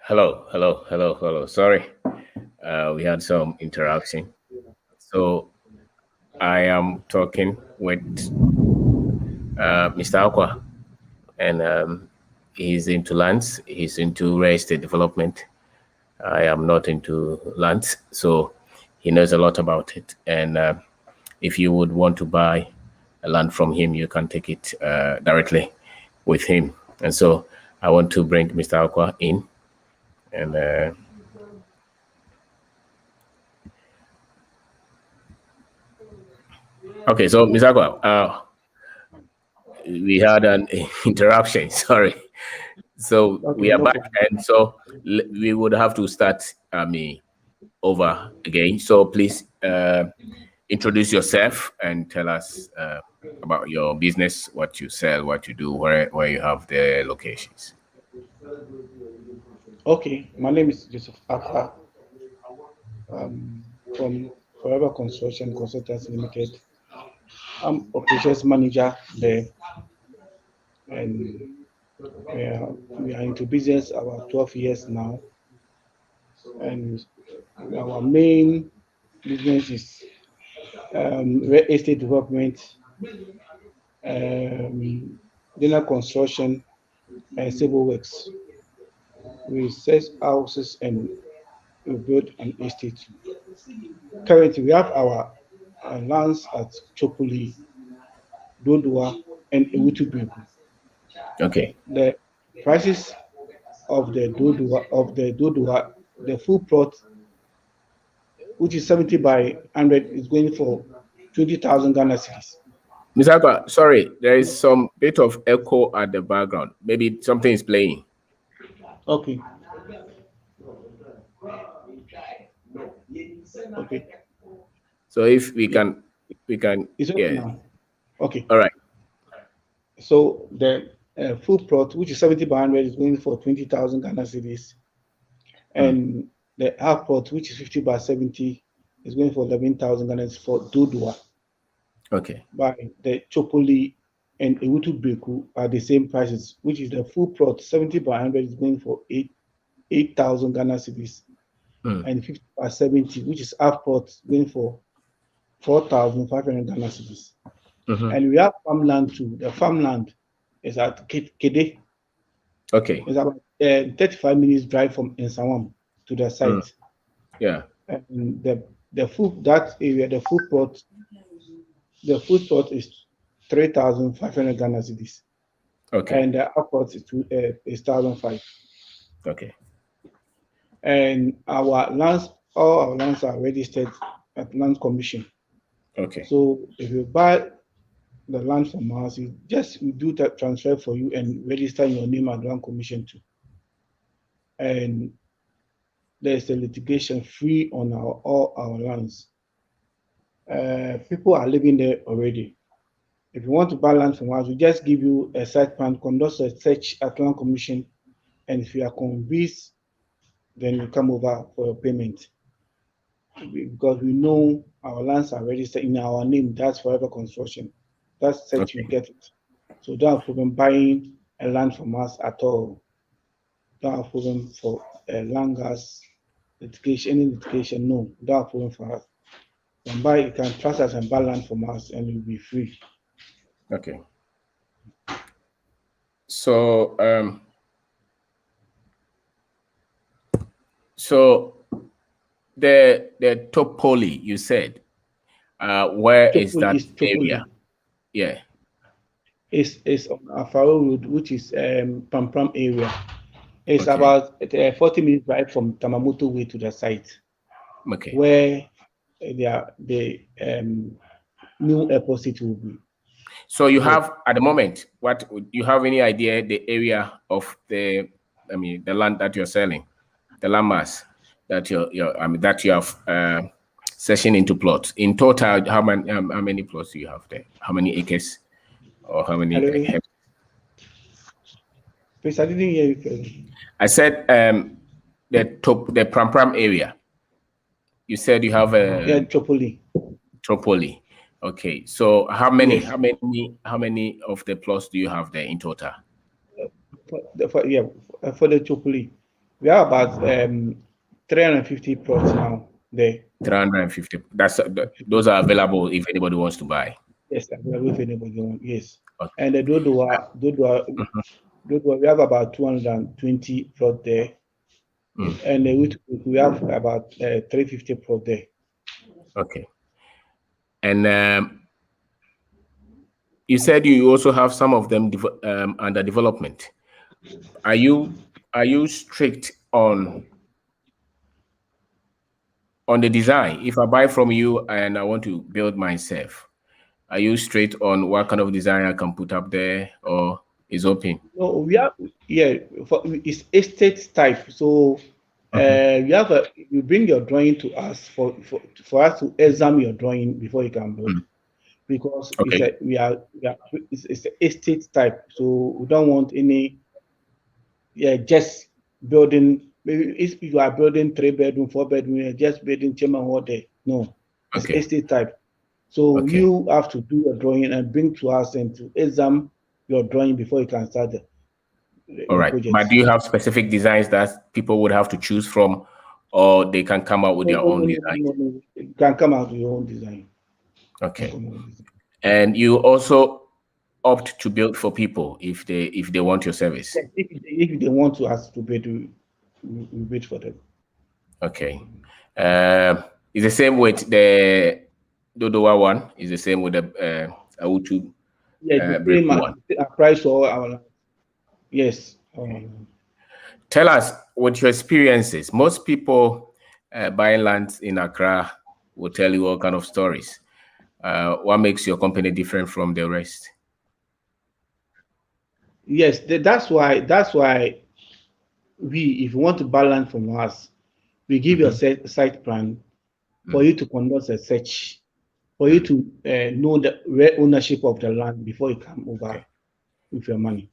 Hello. Sorry, we had some interaction. So I am talking with Mr. Aqua, and he's into lands. He's into real estate development. I am not into lands, so he knows a lot about it. And if you would want to buy a land from him, you can take it directly with him. And so I want to bring Mr. Aqua in, and okay, so Mr. Aqua, we had an interruption. Sorry. So Okay, we are no back, problem. and so we would have to start over again. So please introduce yourself and tell us about your business, what you sell, what you do, where you have the locations. Okay, my name is Joseph Akwa from Forever Construction Consultants Limited. I'm operations manager there, and we are into business about 12 years now. And our main business is real estate development, um, general construction, and civil works. We sell houses and we build an estate. Currently, we have our lands at Chopoli, Dodua, and Ewutubiku. Okay. The prices of the Dodua, the full plot, which is 70 by 100, is going for 20,000 Ghana cedis. Mr. Aqua, sorry, there is some bit of echo at the background. Maybe something is playing. Okay. Okay. So if we Yeah. can, It's okay yeah. now. Okay. All right. So the full plot, which is 70 by 100, is going for 20,000 Ghana cedis. And the half plot, which is 50 by 70, is going for 11,000 Ghana cedis for Dodua. Okay. By the Chopoli and Ewutu are the same prices, which is the full plot 70 by 100 is going for 8,000 Ghana cedis, and 50 by 70, which is half plot, going for 4,500 Ghana cedis. And we have farmland too. The farmland is at Kede. Okay. It's about 35 minutes drive from Nsawam to the site. Yeah. And the full that area, the full plot is 3,500 Ghana cedis. Okay. And the output is 1,005. Okay. And all our lands are registered at Land Commission. Okay. So if you buy the land from us, we do that transfer for you and register your name at Land Commission too. And there's a litigation free on all our lands. People are living there already. If you want to buy land from us, we just give you a site plan, conduct a search at Land Commission, and if you are convinced, then you come over for your payment. Because we know our lands are registered in our name, that's Forever Construction. That's such you get it. So don't have problem buying a land from us at all. Don't have problem for land gas litigation, any litigation, no, don't have problem for us. You can trust us and buy land from us and you'll be free. Okay. So the Topoli, you said, where Chopoli is that Chopoli. area? Yeah. It's on Afaro Road, which is Pampram area. It's Okay. about 40 minutes drive from Tamamoto Way to the site. Okay. Where the new airport city will be. So you have at the moment, what you have any idea the area of the land that you're selling, the land mass that that you have session into plots. In total, how many plots do you have there? How many acres or how many hectares? Please, I didn't hear you clearly. I said the Pram area. You said you have a Tropoli. Tropoli. Okay, so how many? Yes. How many of the plots do you have there in total? For the Tropoli, We have about 350 plots now there. 350. Those are available if anybody wants to buy. Yes, available if anybody wants. Yes. Okay. And the Dodowa, we have about 220 plots there. And we have about 350 plots there. Okay. And you said you also have some of them under development. Are you strict on the design? If I buy from you and I want to build myself, are you straight on what kind of design I can put up there, or is open? No, we have, it's estate type. So you bring your drawing to us for us to examine your drawing before you can build, because Okay. it's an estate type. So we don't want any just building. Maybe if you are building 3-bedroom, 4-bedroom, you're just building chairman hall there. No, it's Okay. estate type. So Okay. you have to do your drawing and bring to us and to examine your drawing before you can start All right. project. But do you have specific designs that people would have to choose from, or they can come out with their own design? No. You can come out with your own design. Okay. And you also opt to build for people if they want your service. If they want to ask to bid, we bid for them. Okay. It's the same with the Dodowa one. It's the same with the Autu. Yeah, the same price for our. Yes. Tell us, with your experiences, most people buying land in Accra will tell you all kind of stories. What makes your company different from the rest? Yes, that's why if you want to buy land from us, we give you a site plan for you to conduct a search, for you to know the real ownership of the land before you come over with your money.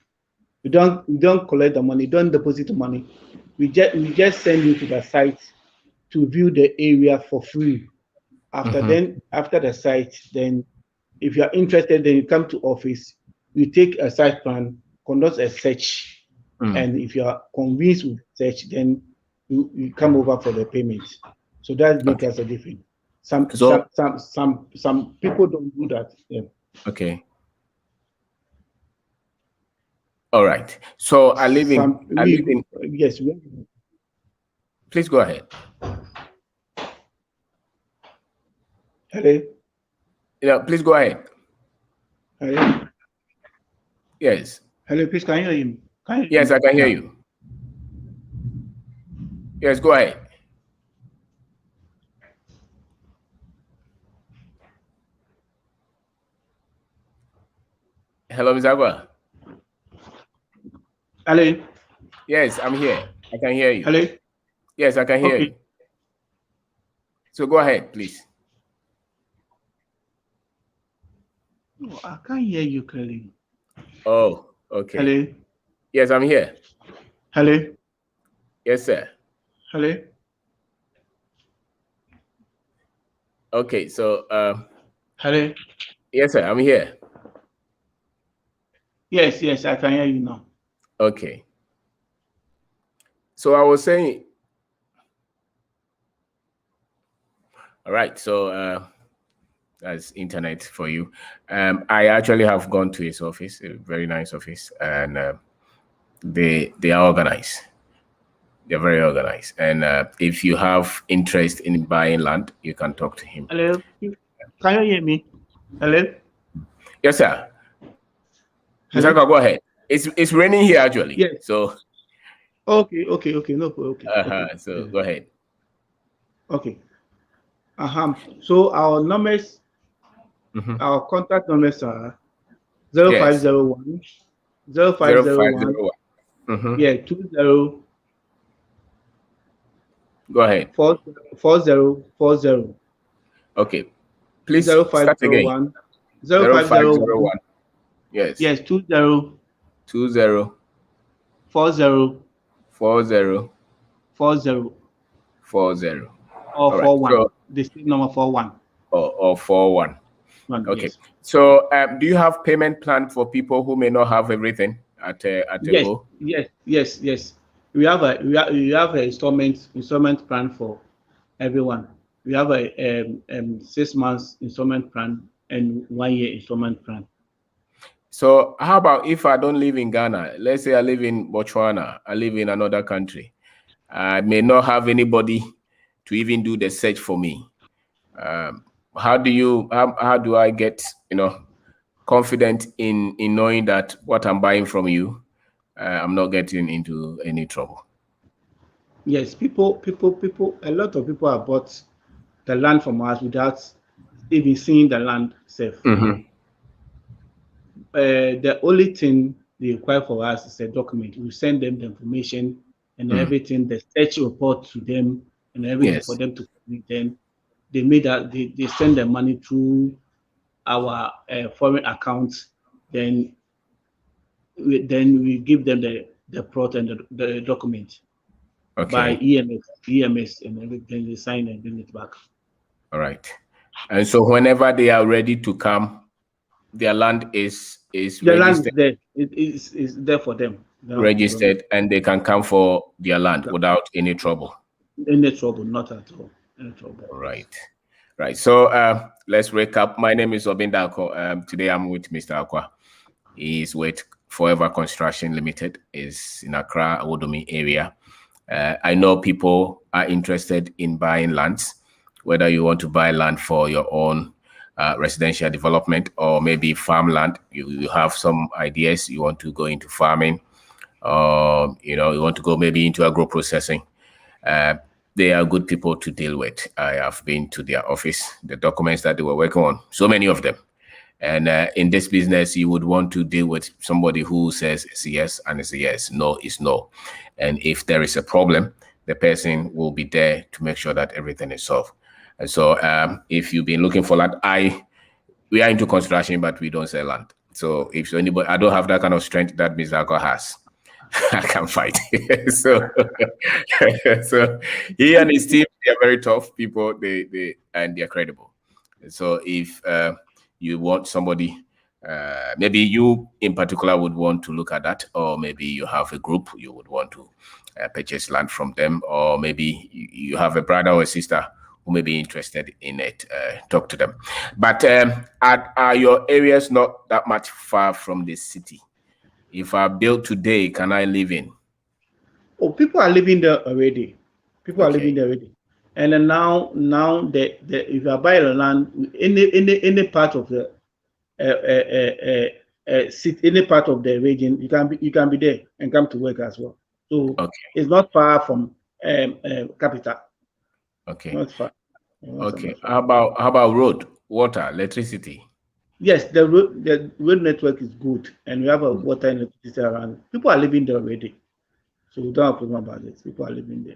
We don't collect the money, don't deposit the money. We just send you to the site to view the area for free. After the site, then if you are interested, then you come to office. You take a site plan, conduct a search, and if you are convinced with search, then you come over for the payment. So that makes us a difference. Some people don't do that. Yeah. Okay. All right. So I live in. Yes. Please go ahead. Hello. Yeah, please go ahead. Hello. Yes. Hello, please, can you hear me? Yes, I can hear you. Yes, go ahead. Hello, Ms. Agua. Hello. Yes, I'm here. I can hear you. Hello. Yes, I can hear you. So go ahead, please. Oh, I can't hear you clearly. Oh, okay. Hello. Yes, I'm here. Hello. Yes, sir. Hello. Okay, so hello. Yes, sir, I'm here. Yes, I can hear you now. Okay. So I was saying, all right, so that's internet for you. I actually have gone to his office, a very nice office, and they are organized. They're very organized. And if you have interest in buying land, you can talk to him. Hello, can you hear me? Hello? Yes, sir. Mr. Go ahead. It's raining here actually. Yes. So. Okay. No problem. Okay. So go ahead. Okay. So our numbers, our contact numbers are 0501 0501. Yeah, 20. Go ahead. 4040. Okay. Please start again. 0501. Yes. Yes, 20. 20. 40. 40. 40. 40. Or 41. So, the same number 41. Or 41. Okay. Yes. So do you have payment plan for people who may not have everything at a go? Yes. we have a installment plan for everyone. We have a 6 months installment plan and 1 year installment plan. So how about if I don't live in Ghana? Let's say I live in Botswana, I live in another country. I may not have anybody to even do the search for me. How do I get, confident in knowing that what I'm buying from you, I'm not getting into any trouble? Yes, a lot of people have bought the land from us without even seeing the land itself. The only thing they require for us is a document. We send them the information and everything, the search report to them and everything for them to complete. Then they send the money through our foreign accounts. Then we give them the plot and the document by EMS and everything. They sign and bring it back. All right. And so whenever they are ready to come, their land is the registered. Land is there. It's there for them. Registered, and they can come for their land without any trouble. Any trouble, not at all. Any trouble. Right. Right. So let's recap. My name is Obeng Darko. Today I'm with Mr. Akwa. He's with Forever Construction Limited. Is in Accra, Awodomi area. I know people are interested in buying lands, whether you want to buy land for your own residential development or maybe farmland. You have some ideas. You want to go into farming, you want to go maybe into agro processing. They are good people to deal with. I have been to their office, the documents that they were working on, so many of them. And in this business, you would want to deal with somebody who says it's yes and it's a yes, no is no. And if there is a problem, the person will be there to make sure that everything is solved. And so if you've been looking for land, we are into construction, but we don't sell land. So if anybody, I don't have that kind of strength that Mr. Darko has. I can fight. so he and his team, they are very tough people. And they're credible. So if you want somebody, maybe you in particular would want to look at that, or maybe you have a group you would want to purchase land from them, or maybe you have a brother or a sister who may be interested in it, talk to them. But are your areas not that much far from the city? If I build today, can I live in? Oh, people are living there already. People are living there already. And then now if you buy the land, any part of the any part of the region, you can be there and come to work as well. So it's not far from capital. Not far. How about road, water, electricity? Yes, the road network is good, and we have a water and electricity around. People are living there already, so we don't have a problem about it. People are living there.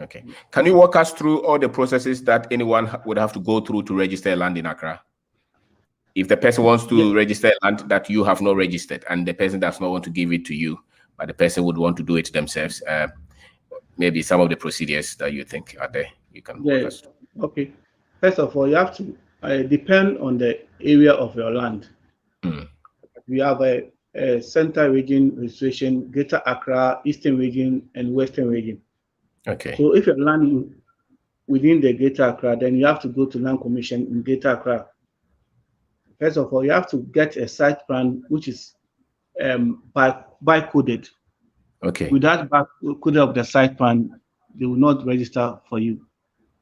Okay. Can you walk us through all the processes that anyone would have to go through to register land in Accra? If the person wants to register land that you have not registered, and the person does not want to give it to you, but the person would want to do it themselves, maybe some of the procedures that you think are there, you can walk us through. Okay. First of all, you have to depend on the area of your land. We have a Central Region registration, Greater Accra, Eastern Region, and Western Region. Okay. So if your land is within the Greater Accra, then you have to go to Land Commission in Greater Accra. First of all, you have to get a site plan which is by-coded. Okay. Without coded of the site plan, they will not register for you.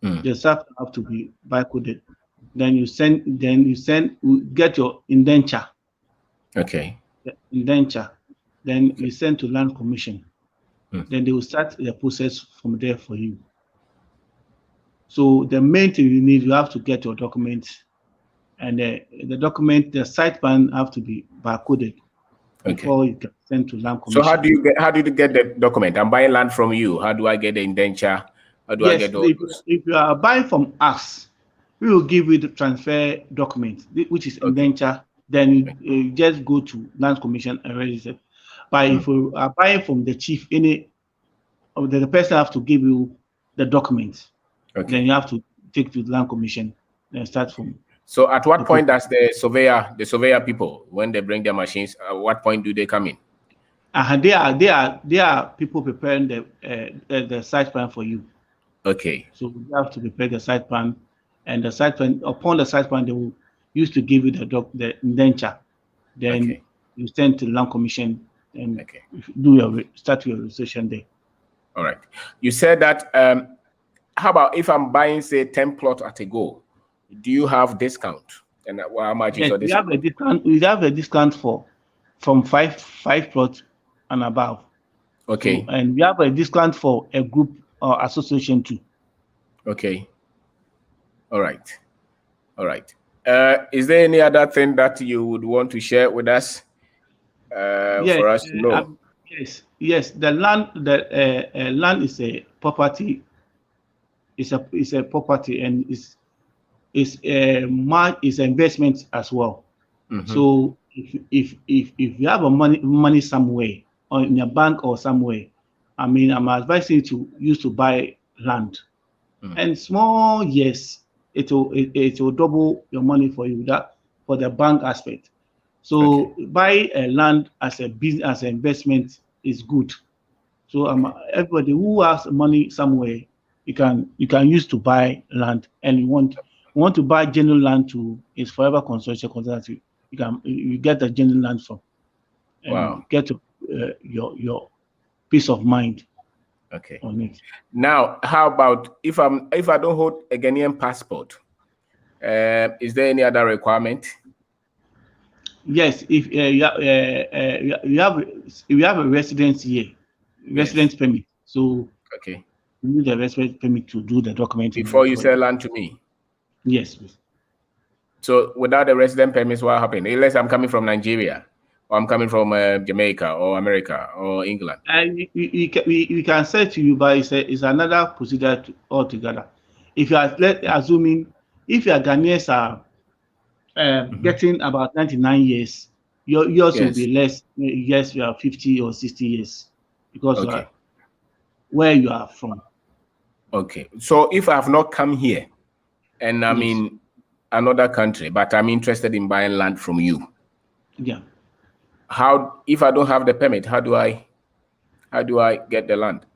The site plan have to be by-coded. Then you get your indenture. Okay. The indenture. Then you send to Land Commission. Then they will start the process from there for you. So the main thing you have to get your documents, and the document, the site plan have to be barcoded before you can send to Land Commission. So how do you get the document? I'm buying land from you. How do I get the indenture? How do I get those? If you are buying from us, we will give you the transfer document, which is indenture. Then you just go to Land Commission and register. But if you are buying from the chief, the person have to give you the document. Then you have to take to the Land Commission and start from. So at what point does the surveyor people, when they bring their machines, at what point do they come in? They are people preparing the site plan for you. Okay. So you have to prepare the site plan, and the site plan, upon the site plan, they will used to give you the indenture. Then Okay. you send to the land commission and Okay. start your registration there. All right. You said that. How about if I'm buying, say, 10 plots at a go? Do you have discount? And how much is Yes, your we have a discount? discount. We have a discount from five plots and above. So, Okay. and we have a discount for a group or association too. Okay. All right. All right. Is there any other thing that you would want to share with us Yes, for us to know? yes. The land is a property. Is a property, and is investment as well. Mm-hmm. So if you have a money somewhere or in a bank or somewhere, I mean, I'm advising you to use to buy land. And small, yes, it will double your money for you, that for the bank aspect. So Okay. buy a land as a business, as an investment is good. So Okay. everybody who has money somewhere, you can use to buy land, and you want to buy genuine land to is Forever Construction Consultancy. You get the genuine land from, and Wow. get your peace of mind Okay. on it. Now, how about if I don't hold a Ghanaian passport? Is there any other requirement? Yes, if you have a residence here, Yes. residence permit. So Okay. you need a residence permit to do the documenting Before you for you. sell land to me. Yes, please. So without the resident permits, what happened? Unless I'm coming from Nigeria, or I'm coming from Jamaica, or America, or England. And we can say to you, but it's another procedure altogether. If you are assuming, if your Ghanaians are getting about 99 years, yours will Yes. be less. Yes, you are 50 or 60 years because you Okay. are where you are from. Okay. So if I have not come here and I'm Yes. in another country, but I'm interested in buying land from you, Yeah. if I don't have the permit, how do I get the land?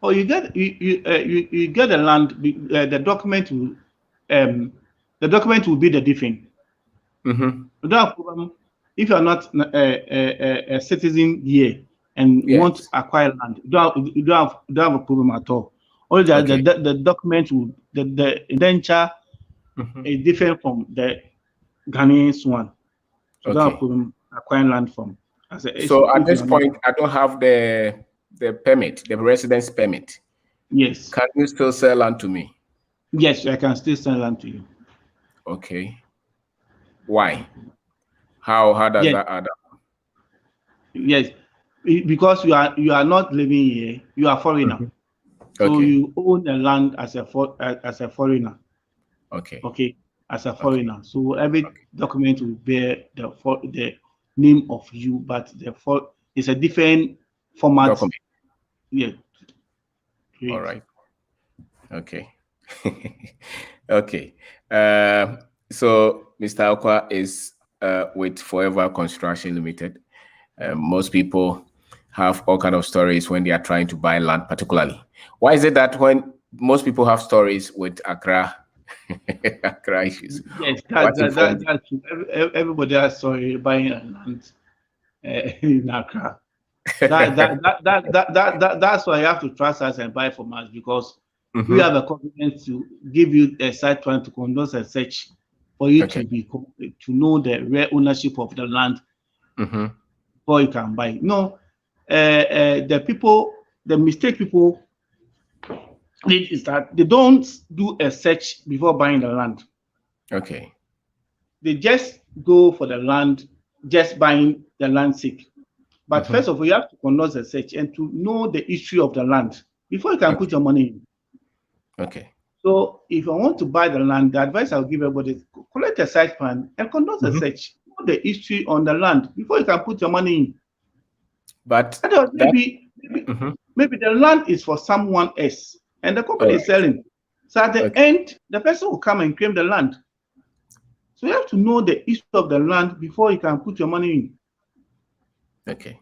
Or you get the land. The document will be the different. Mm-hmm. You don't have problem if you are not a citizen here and want to Yes. acquire land. You don't have a problem at all. Only Okay. the document will the indenture Mm-hmm. is different from the Ghanaian one. So you don't have a Okay. problem acquiring land from So at if you this are not. point, I don't have the permit, the residence permit. Yes. Can you still sell land to me? Yes, I can still sell land to you. Okay. Why? How does Yes. that add up? Yes. Because you are not living here, you are foreigner. So Okay. you own the land as a foreigner. Okay. Okay, as a Okay. foreigner. So every Okay. document will bear the name of you, but it's a different format. Document. Yeah. All Great. right. Okay. Okay. So Mr. Okwa is with Forever Construction Limited. Most people have all kind of stories when they are trying to buy land, particularly. Why is it that when most people have stories with Accra, Accra issues? Yes, What informed you? that's everybody has story buying a land in Accra. That's why you have to trust us and buy from us, because we have Mm-hmm. a confidence to give you a site plan to conduct a search for you Okay. to know the real ownership of the land Mm-hmm. before you can buy. No, the mistake people did is that they don't do a search before buying the land. Okay. They just go for the land, just buying the land sake. But Mm-hmm. first of all, you have to conduct a search and to know the history of the land before you can put Okay. your money in. Okay. So if I want to buy the land, the advice I'll give everybody is collect a site plan and conduct a Mm-hmm. search. Know the history on the land before you can put your money in. But Otherwise, that. Mm-hmm. maybe the land is for someone else and the All company is right. selling. So at the Okay. end, the person will come and claim the land. So you have to know the history of the land before you can put your money in. Okay.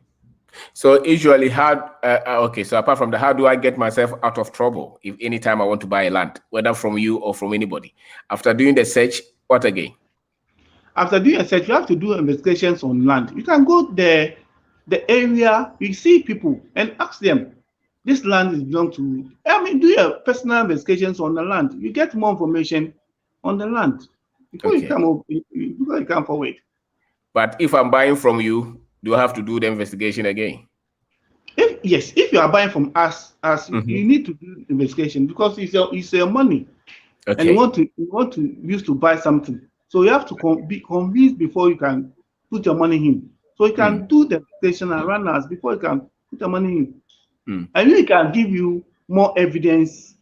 So usually, okay. So apart from that, how do I get myself out of trouble if anytime I want to buy a land, whether from you or from anybody? After doing the search, what again? After doing a search, you have to do investigations on land. You can go there, the area, you see people and ask them, this land is belong to, I mean, do your personal investigations on the land. You get more information on the land before Okay. you come up, before you come forward. But if I'm buying from you, do I have to do the investigation again? Yes, if you are buying from us, you need to do investigation because it's your money, and Okay. you want to use to buy something. So you have to be convinced before you can put your money in. So you can do the investigation and run us before you can put your money in. And we can give you more evidence,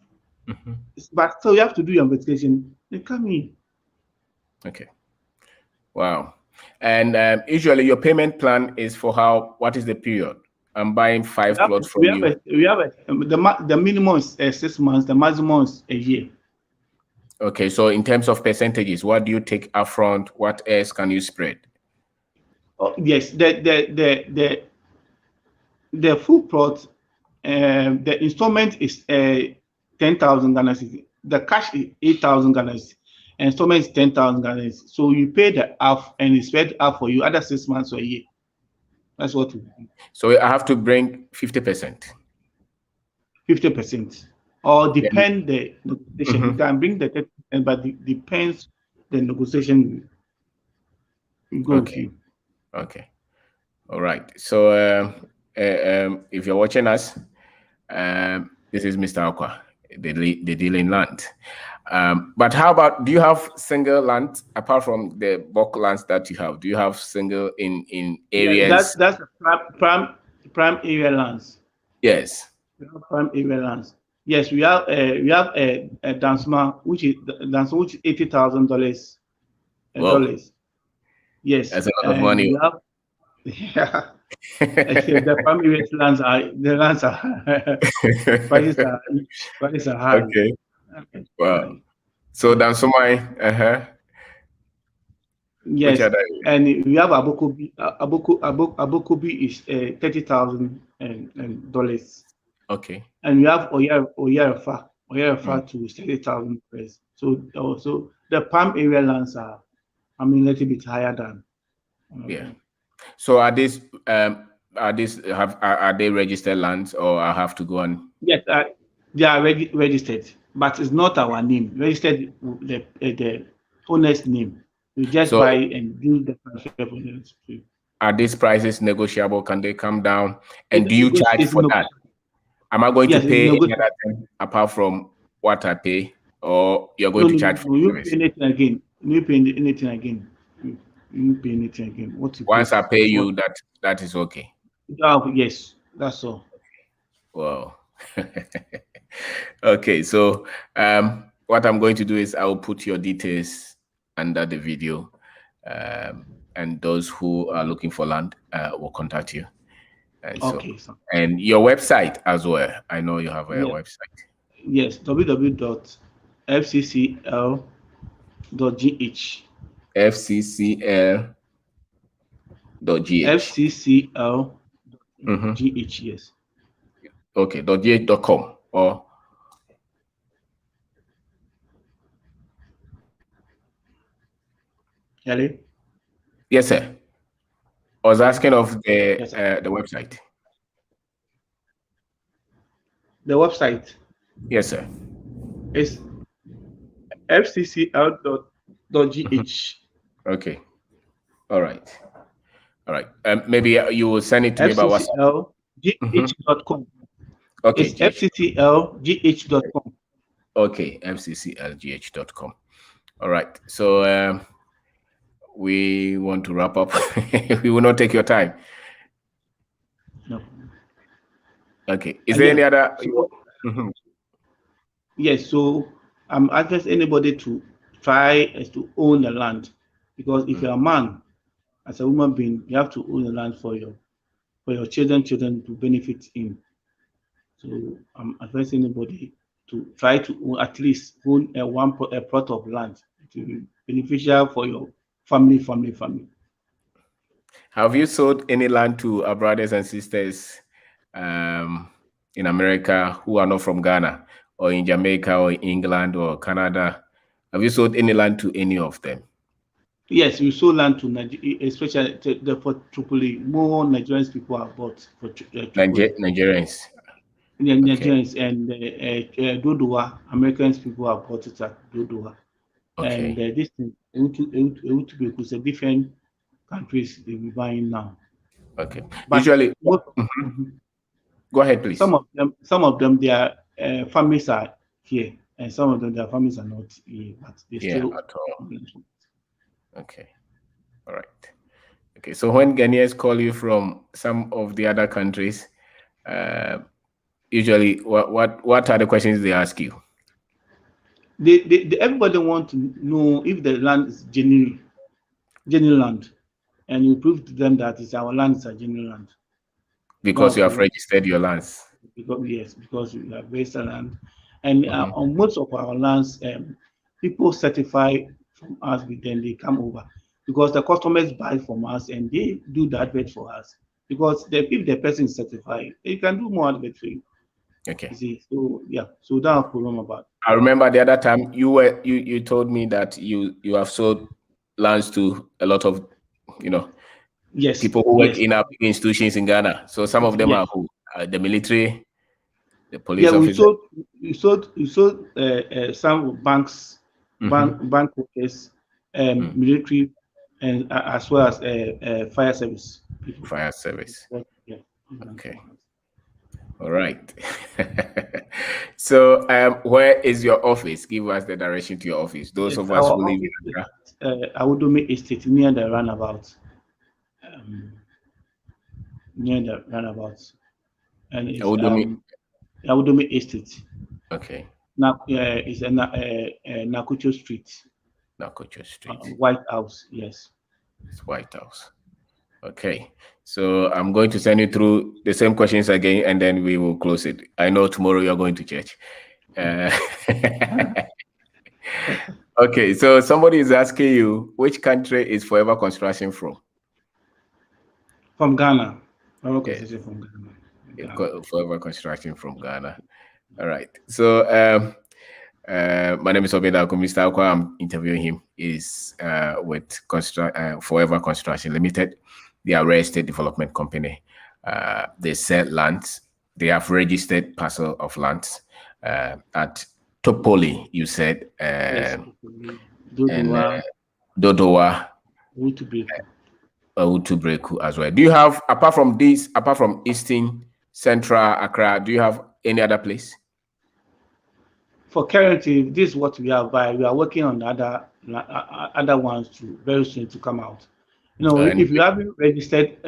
but so you have to do your investigation. They come in. Okay. Wow. And usually your payment plan is for what is the period? I'm buying 5 plots from you. The minimum is 6 months, the maximum is a year. Okay, so in terms of percentages, what do you take upfront? What else can you spread? Oh, yes, the full plot, the installment is 10,000 Ghana cedis. The cash is 8,000 Ghana cedis. Installment is 10,000 Ghana cedis. So you pay the half and it's spread half for you, other 6 months or a year. That's what we do. So I have to bring 50%. 50%. Or depend the negotiation. You can bring the 30%, but it depends the negotiation you go with you. Okay. All right. So if you're watching us, this is Mr. Akwa, the deal in land. But how about, do you have single land apart from the bulk lands that you have? Do you have single in areas? Yeah, that's prime area lands. Yes. We have prime area lands. Yes, we have a Dansma, which is $80,000. Yes, that's a lot of money. We have, yeah. The prime area lands are prices are high. Okay. Wow. So Dansomai, Yes, and we have Abokobi. Abokobi is $30,000. Okay. And we have Oyarefa to $30,000. So the palm area lands are, a little bit higher than. Yeah. So are they registered lands, or I have to go and? Yes, they are registered, but it's not our name. Registered the owner's name. We just buy and do the transfer for them. Are these prices negotiable? Can they come down? And do you charge for that? Am I going to pay anything apart from what I pay, or you're going to charge for the service? You pay anything again. You pay anything again. You pay anything again. Once I pay you, that is okay. Yes, that's all. Wow. Okay, so what I'm going to do is I will put your details under the video, and those who are looking for land will contact you. And okay. And your website as well. I know you have a website. Yes, www.fccl.gh. FCCL.gh. FCCL.gh, yes. Okay, .gh.com or. Hello? Yes, sir. I was asking of the website. The website? Yes, sir. It's fccl.gh. Okay. All right. Maybe you will send it to me by WhatsApp. fcclgh.com. Okay. It's fcclgh.com. Okay, fcclgh.com. All right. So we want to wrap up. We will not take your time. No. Okay. Is there any other? Yes. So I'm advising anybody to try to own the land, because if you're a man, as a woman being, you have to own the land for your children to benefit in. So I'm advising anybody to try to at least own a plot of land to be beneficial for your family. Have you sold any land to our brothers and sisters in America who are not from Ghana, or in Jamaica, or England, or Canada? Have you sold any land to any of them? Yes, we sold land to Nigeria, especially for Tripoli. More Nigerian people are bought for Tripoli. Nigerians. Okay. Nigerians and Dodowa, Americans people have bought it at Dodowa. And Okay. this thing, Ewutu is a different countries they be buying now. Okay. But Usually, most, mhm. Go ahead, please. some of them, their families are here, and some of them, their families are not here, but they Yeah, still. at all. Okay. All right. Okay. So when Ghanaians call you from some of the other countries, usually what are the questions they ask you? Everybody want to know if the land is genuine land, and you prove to them that it's our land is a genuine land. Because Now, you have registered your lands. because we have registered land, and Mm-hmm. on most of our lands, people certify from us, but then they come over because the customers buy from us and they do the advert for us. Because if the person is certified, they can do more advert for you. Okay. You see, so yeah, so that's problem about. I remember the other time you told me that you have sold lands to a lot of Yes, people who work yes, in our big institutions in Ghana. So some of them yes. are who? The military, the police Yeah, officers. we sold some banks, Mm-hmm. bank workers, Mm. military, and as well as fire service people. Fire service. Yeah. Okay. All right. So where is your office? Give us the direction to your office. Those of us Our who live in office is Accra. Awudome Estate near the roundabout. Um, Near the roundabout, and it's Awudome. Awudome Estate. Okay. Now it's a Nakucho Street, Nakocho Street. White House. Yes. It's White House. Okay. So I'm going to send you through the same questions again, and then we will close it. I know tomorrow you're going to church. Okay. So somebody is asking you, which country is Forever Construction from? From Ghana. Yes. From Ghana. Forever Construction from Ghana. All right. So my name is Kwabena Darko. Mr. Akwa, I'm interviewing him, is with Forever Construction Limited. They are a real estate development company. They sell lands. They have registered parcel of lands at Topoli, you said, Yes. and Dodowa, Dodowa, Utubreku as well. Do you have, apart from Eastern, Central Accra, do you have any other place? For currently, this is what we have. But we are working on the other ones to very soon to come out. You know, And if you haven't registered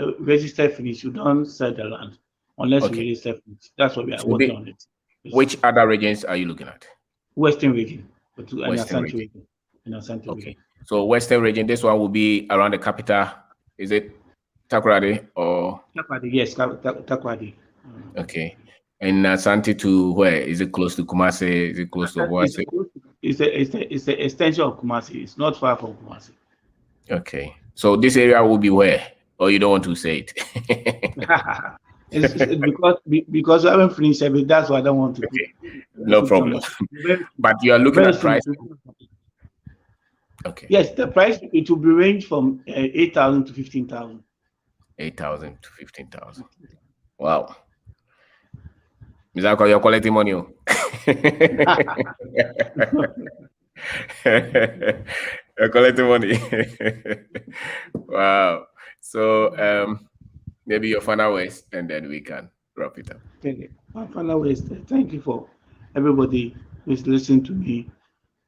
finish, you don't sell the land unless you okay. register finish. That's what we are So working on it. which other regions are you looking at? Western region, and Western Asante region. region, and Asante Okay. region. So Western region, this one will be around the capital. Is it Takoradi or? Takoradi, yes, Takoradi. Okay. And Asante to where? Is it close to Kumasi? Is it close to Obuasi? It's the extension of Kumasi. It's not far from Kumasi. Okay. So this area will be where? Or you don't want to say it? it's because I haven't finished everything. That's why I don't want to okay. put. No problem. But you are looking at price. Okay. Yes, the price it will be range from 8,000 to 15,000. 8,000 to 15,000. Wow. Is that because you're collecting money? You're collecting money. Wow. So maybe your final words, and then we can wrap it up. Okay. My final words. Thank you for everybody who's listening to me,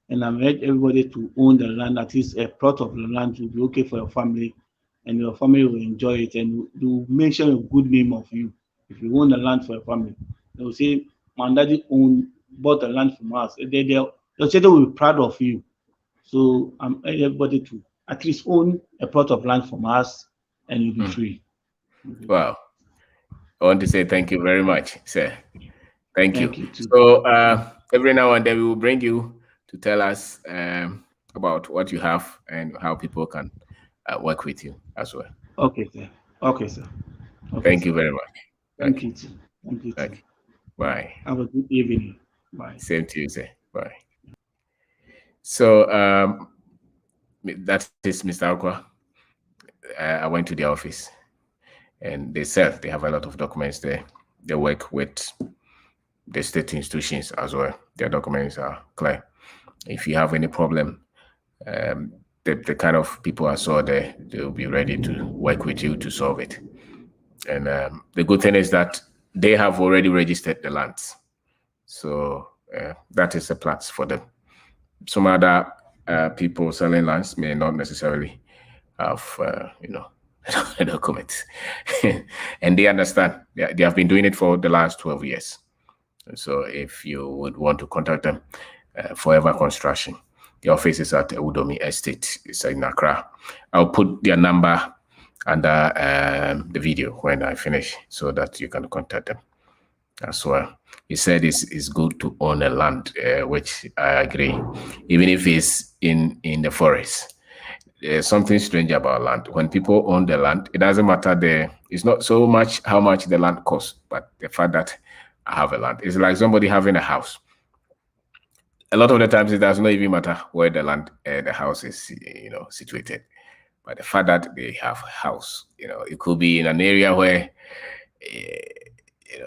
and I urge everybody to own the land. At least a plot of the land will be okay for your family, and your family will enjoy it, and will mention a good name of you if you own the land for your family. They will say, "My daddy bought the land from us." Your children will be proud of you. So I'm everybody to at least own a plot of land from us, and you'll be free. Wow. I want to say thank you very much, sir. Thank you. You too. So every now and then we will bring you to tell us about what you have and how people can work with you as well. Okay, sir. Okay, sir. Okay, Thank sir. you very much. Thank Okay. you too. Thank you too. Okay. Bye. Have a good evening. Bye. Same to you, sir. Bye. So that is Mr. Akwa. I went to the office, and they said they have a lot of documents there. They work with the state institutions as well. Their documents are clear. If you have any problem, the kind of people I saw there, they'll be ready to work with you to solve it. And the good thing is that they have already registered the lands. So that is a plus for them. Some other people selling lands may not necessarily have, documents. And they understand. They have been doing it for the last 12 years. So if you would want to contact them, Forever Construction, the office is at Udomi Estate. It's in Accra. I'll put their number under the video when I finish so that you can contact them as well. He said it's good to own a land, which I agree, even if it's in the forest. There's something strange about land. When people own the land, it doesn't matter it's not so much how much the land costs, but the fact that I have a land. It's like somebody having a house. A lot of the times it does not even matter where the land, the house is, situated. But the fact that they have a house, it could be in an area where,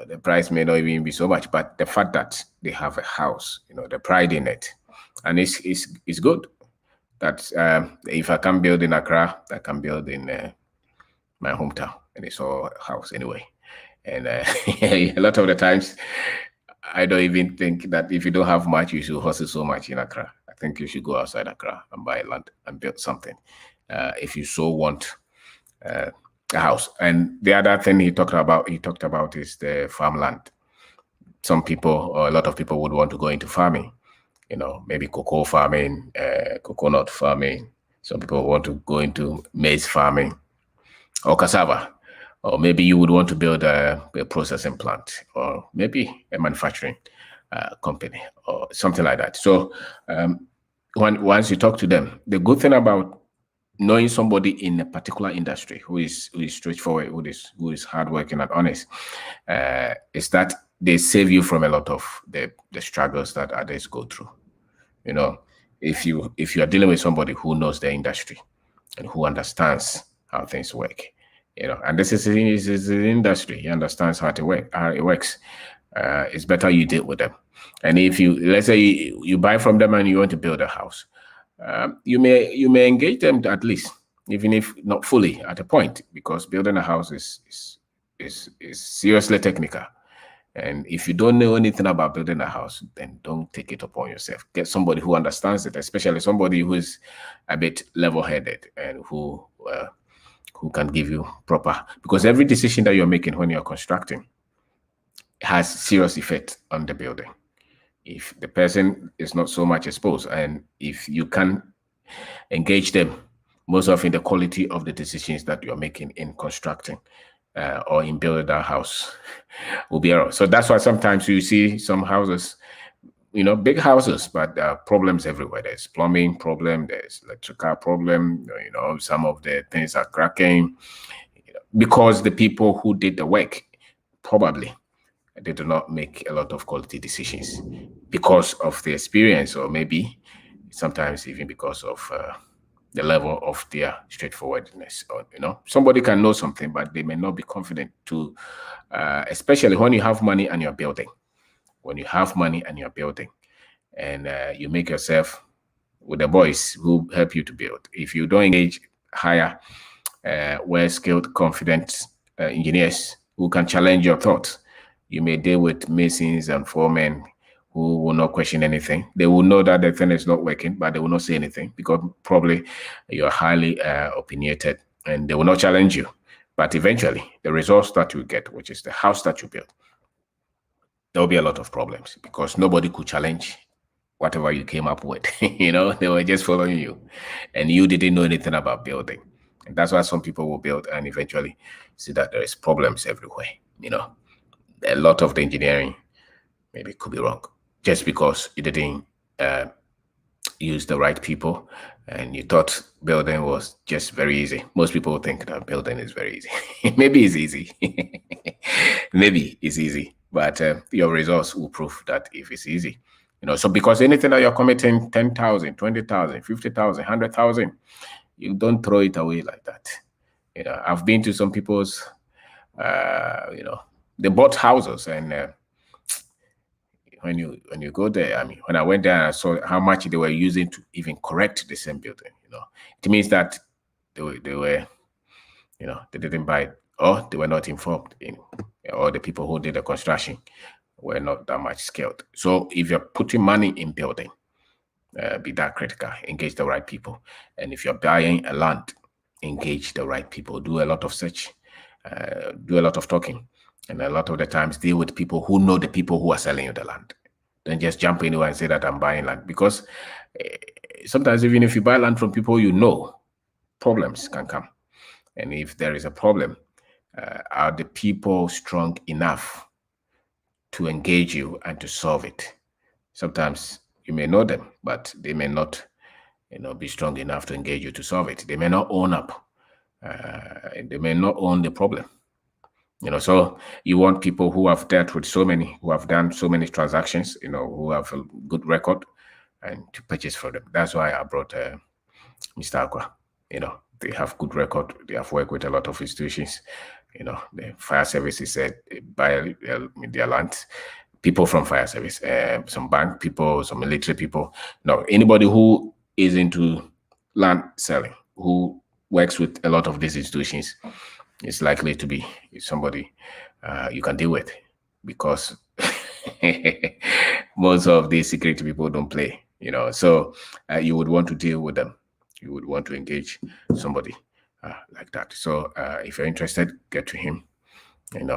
the price may not even be so much, but the fact that they have a house, the pride in it, and it's good that if I can build in Accra, I can build in my hometown, and it's all a house anyway. And a lot of the times, I don't even think that if you don't have much, you should hustle so much in Accra. I think you should go outside Accra and buy land and build something. If you so want a house. And the other thing he talked about is the farmland. Some people, or a lot of people, would want to go into farming. Maybe cocoa farming, coconut farming. Some people want to go into maize farming or cassava. Or maybe you would want to build a processing plant, or maybe a manufacturing company, or something like that. So once you talk to them, the good thing about knowing somebody in a particular industry who is straightforward, who is hardworking and honest, is that they save you from a lot of the struggles that others go through. If you are dealing with somebody who knows the industry and who understands how things work, and this is an industry, he understands how it works. It's better you deal with them. And if let's say you buy from them and you want to build a house, you may engage them at least, even if not fully at a point, because building a house is seriously technical. And if you don't know anything about building a house, then don't take it upon yourself. Get somebody who understands it, especially somebody who is a bit level-headed and who can give you proper, because every decision that you're making when you're constructing has serious effect on the building. If the person is not so much exposed, and if you can engage them, most often the quality of the decisions that you're making in constructing or in building that house will be error. So that's why sometimes you see some houses, big houses, but there are problems everywhere. There's plumbing problem, there's electrical problem, some of the things are cracking, because the people who did the work, probably they do not make a lot of quality decisions because of the experience, or maybe sometimes even because of the level of their straightforwardness. Or somebody can know something, but they may not be confident to, especially when you have money and you're building. When you have money and you're building, and you make yourself with the boys who help you to build. If you don't engage higher, well-skilled, confident engineers who can challenge your thoughts, you may deal with masons and foremen who will not question anything. They will know that the thing is not working, but they will not say anything because probably you're highly opinionated, and they will not challenge you. But eventually, the results that you get, which is the house that you build, there will be a lot of problems because nobody could challenge whatever you came up with. They were just following you, and you didn't know anything about building. And that's why some people will build and eventually see that there is problems everywhere. A lot of the engineering maybe could be wrong just because you didn't use the right people and you thought building was just very easy. Most people think that building is very easy. Maybe it's easy. Maybe it's easy, but your results will prove that if it's easy. So because anything that you're committing 10,000, 20,000, 50,000, 100,000, you don't throw it away like that. I've been to some people's, they bought houses, and when you go there, I mean, when I went there and I saw how much they were using to even correct the same building, it means that they were, they didn't buy it, or they were not informed, or the people who did the construction were not that much skilled. So if you're putting money in building, be that critical, engage the right people. And if you're buying a land, engage the right people, do a lot of search, do a lot of talking, and a lot of the times deal with people who know the people who are selling you the land. Don't just jump anywhere and say that I'm buying land, because sometimes even if you buy land from people problems can come. And if there is a problem, are the people strong enough to engage you and to solve it? Sometimes you may know them, but they may not, be strong enough to engage you to solve it. They may not own up. They may not own the problem. So you want people who have dealt with who have done so many transactions, who have a good record, and to purchase from them. That's why I brought Mr. Akwa. They have good record. They have worked with a lot of institutions. The fire services said buy their land. People from fire service, some bank people, some military people. No, anybody who is into land selling, who works with a lot of these institutions, is likely to be somebody you can deal with, because most of these security people don't play, so you would want to deal with them. You would want to engage somebody like that. So if you're interested, get to him, and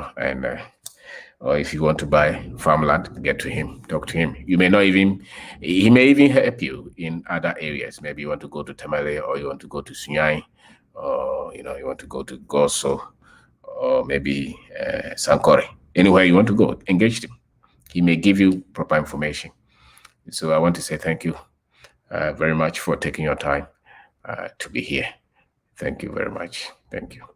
or if you want to buy farmland, get to him, talk to him. He may even help you in other areas. Maybe you want to go to Tamale, or you want to go to Sunyai, or you want to go to Goso, or maybe Sankore. Anywhere you want to go, engage him. He may give you proper information. So I want to say thank you very much for taking your time to be here. Thank you very much. Thank you.